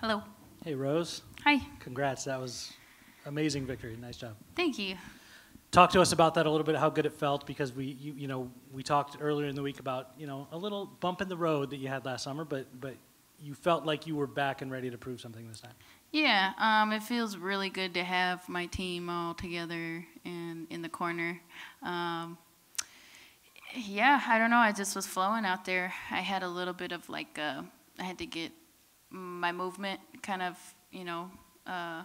Hello. Hey, Rose. Hi. Congrats. That was amazing victory. Nice job. Thank you. Talk to us about that a little bit, how good it felt, because we talked earlier in the week about, a little bump in the road that you had last summer, but you felt like you were back and ready to prove something this time. Yeah, it feels really good to have my team all together and in the corner. Yeah, I don't know. I just was flowing out there. I had a little bit of like, I had to get my movement kind of, I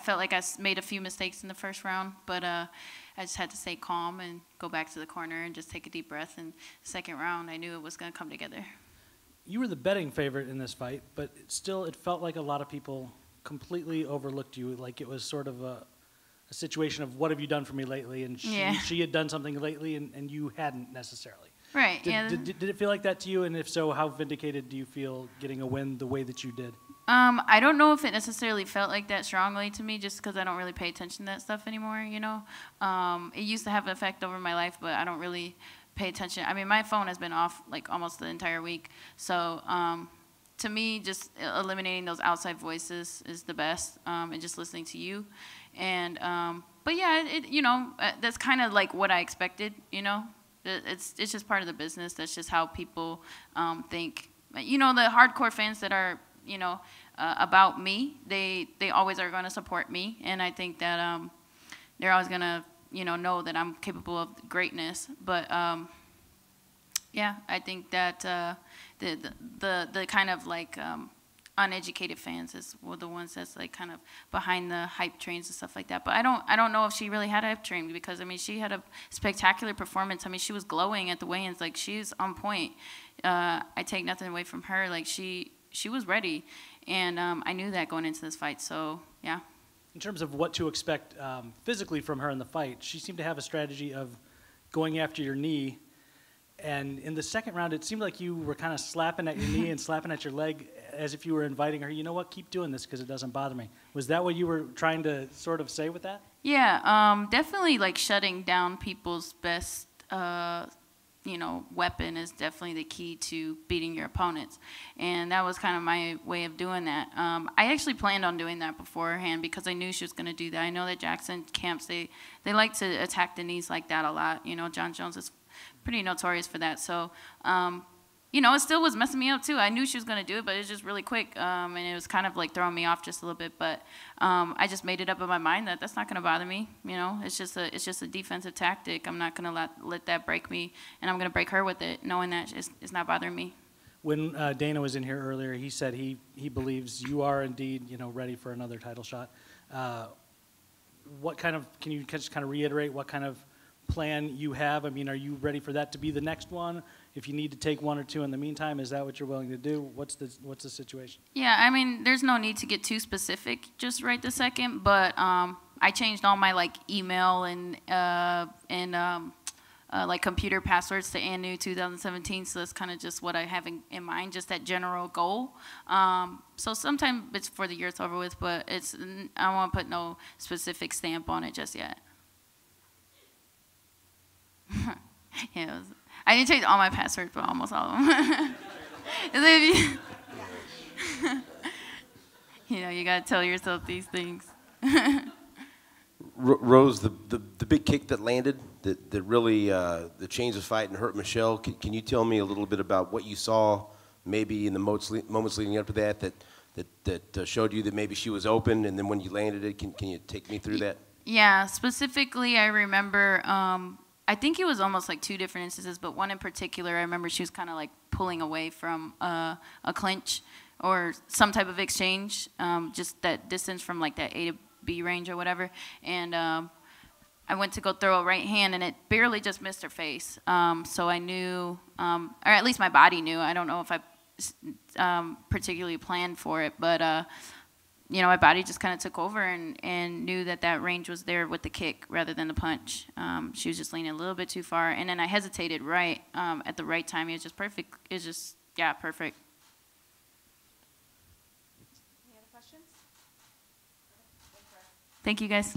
felt like I made a few mistakes in the first round, but I just had to stay calm and go back to the corner and just take a deep breath. And second round, I knew it was going to come together. You were the betting favorite in this fight, but it felt like a lot of people completely overlooked you, like it was sort of a situation of what have you done for me lately, and she had done something lately and you hadn't necessarily. Right. Did it feel like that to you, and if so, how vindicated do you feel getting a win the way that you did? I don't know if it necessarily felt like that strongly to me, just because I don't really pay attention to that stuff anymore, It used to have an effect over my life, but I don't really pay attention. I mean, my phone has been off like almost the entire week, so to me, just eliminating those outside voices is the best, and just listening to you. And but yeah, that's kind of like what I expected, It's just part of the business. That's just how people think. The hardcore fans that are, about me, they always are going to support me, and I think that they're always going to, know that I'm capable of greatness. But yeah, I think that the kind of like uneducated fans were the ones that's like kind of behind the hype trains and stuff like that. But I don't know if she really had a hype train, because I mean she had a spectacular performance. I mean she was glowing at the weigh-ins, like she's on point. I take nothing away from her. Like she was ready, and I knew that going into this fight. So yeah. In terms of what to expect physically from her in the fight, she seemed to have a strategy of going after your knee. And in the second round, it seemed like you were kind of slapping at your knee and slapping at your leg as if you were inviting her, you know what, keep doing this because it doesn't bother me. Was that what you were trying to sort of say with that? Yeah, definitely like shutting down people's best, weapon is definitely the key to beating your opponents. And that was kind of my way of doing that. I actually planned on doing that beforehand because I knew she was going to do that. I know that Jackson camps, they like to attack the knees like that a lot. John Jones is pretty notorious for that. So, it still was messing me up too. I knew she was going to do it, but it was just really quick, and it was kind of like throwing me off just a little bit. But I just made it up in my mind that that's not going to bother me. It's just a defensive tactic. I'm not going to let that break me, and I'm going to break her with it, knowing that it's not bothering me. When Dana was in here earlier, he said he believes you are indeed ready for another title shot. What kind of, can you just kind of reiterate what kind of plan you have? I mean, are you ready for that to be the next one? If you need to take one or two in the meantime, is that what you're willing to do? What's the situation? Yeah, I mean, there's no need to get too specific just right this second, but I changed all my like email and like computer passwords to ANU 2017, so that's kind of just what I have in mind, just that general goal. So sometime it's for the year it's over with, but I don't want to put no specific stamp on it just yet. Yeah, I didn't change all my passwords, but almost all of them. You gotta tell yourself these things. Rose, the big kick that landed, that really that changed the fight and hurt Michelle. Can you tell me a little bit about what you saw, maybe in the moments leading up to that showed you that maybe she was open, and then when you landed it, can you take me through that? Yeah, specifically, I remember. I think it was almost like two different instances, but one in particular, I remember she was kind of like pulling away from a clinch or some type of exchange, just that distance from like that A to B range or whatever. And I went to go throw a right hand, and it barely just missed her face. So I knew, or at least my body knew. I don't know if I particularly planned for it, but my body just kind of took over and knew that range was there with the kick rather than the punch. She was just leaning a little bit too far, and then I hesitated right at the right time. It was just perfect. It was just, yeah, perfect. Any other questions? Thank you, guys.